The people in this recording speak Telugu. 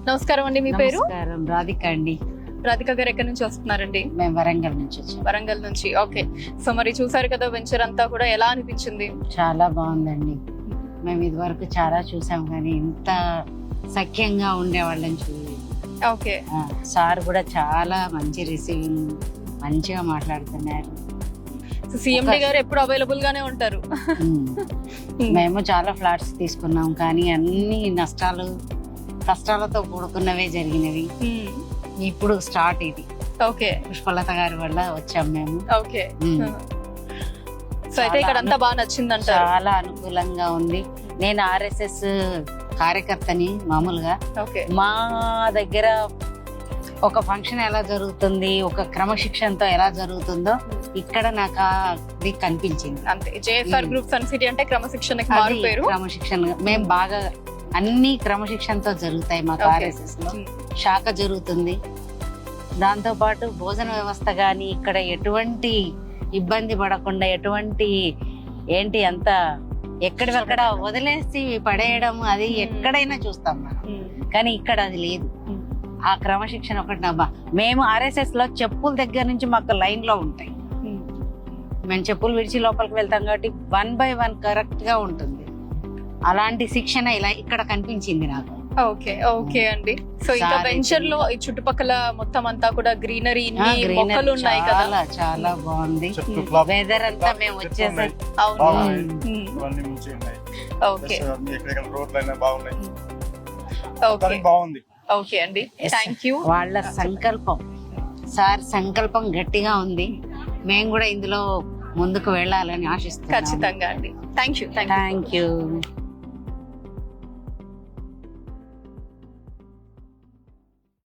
నమస్కారం అండి, మీ పేరు? నమస్కారం, రాధిక అండి. రాధిక గారు ఎక్కడి నుంచి వస్తున్నారండి? మేము వరంగల్ నుంచి వచ్చాం. వరంగల్ నుంచి. ఓకే. సో మరి చూసారు కదా వెంచర్ అంతా కూడా, ఎలా అనిపించింది? చాలా బాగుందండి. మేము ఇదివరకు చాలా చూసాం కానీ ఇంత సఖ్యంగా ఉండేవాళ్ళని చూడలేదు. ఓకే. సార్ కూడా చాలా మంచి రిసీవింగ్, మంచిగా మాట్లాడుతున్నారు. సిఎండి గారు ఎప్పుడు అవైలబుల్ గానే ఉంటారు. మేము చాలా ఫ్లాట్స్ తీసుకున్నాం కానీ అన్ని కష్టాలతో కూడుకున్నవే జరిగినవి. ఇప్పుడు స్టార్ట్ ఇది. ఓకే. పుష్పలత గారి వల్ల వచ్చాం మేము. ఓకే. సో అయితే ఇక్కడ అంతా బాగా నచ్చిందంట. చాలా అనుకూలంగా ఉంది. నేను RSS కార్యకర్తని మామూలుగా. ఓకే. మా దగ్గర ఒక ఫంక్షన్ ఎలా జరుగుతుంది, ఒక క్రమశిక్షణతో ఎలా జరుగుతుందో ఇక్కడ నాకు అది కనిపించింది. అంతే. JFR గ్రూప్ సన్ సిటీ అంటే క్రమశిక్షణకి మారు పేరు. క్రమశిక్షణ మేము బాగా అన్ని క్రమశిక్షణతో జరుగుతాయి మాకు. RSS లో శాఖ జరుగుతుంది. దాంతో పాటు భోజన వ్యవస్థ గాని ఇక్కడ ఎటువంటి ఇబ్బంది పడకుండా, ఎటువంటి అంత ఎక్కడివక్కడ వదిలేసి పడేయడం అది ఎక్కడైనా చూస్తాం మనం, కానీ ఇక్కడ అది లేదు. ఆ క్రమశిక్షణ ఒకటి మేము RSS లో చెప్పుల దగ్గర నుంచి మాకు లైన్ లో ఉంటాయి. మేము చెప్పులు విడిచి లోపలికి వెళ్తాం కాబట్టి 1 by 1 కరెక్ట్ గా ఉంటుంది. అలాంటి శిక్షణ ఇలా ఇక్కడ కనిపించింది నాకు. ఓకే. ఓకే అండి. సో ఇంకా వెంచర్ లో ఈ చుట్టుపక్కల మొత్తం అంతా కూడా గ్రీనరీ, మొక్కలు ఉన్నాయి కదా, చాలా బాగుంది. వెదర్ అంతా మేము వచ్చేసి ఓకే అండి. Thank you. వాళ్ళ సంకల్పం, సార్ సంకల్పం గట్టిగా ఉంది. మేము కూడా ఇందులో ముందుకు వెళ్ళాలని ఆశిస్తున్నాం. ఖచ్చితంగా అండి. Thank you. Thank you.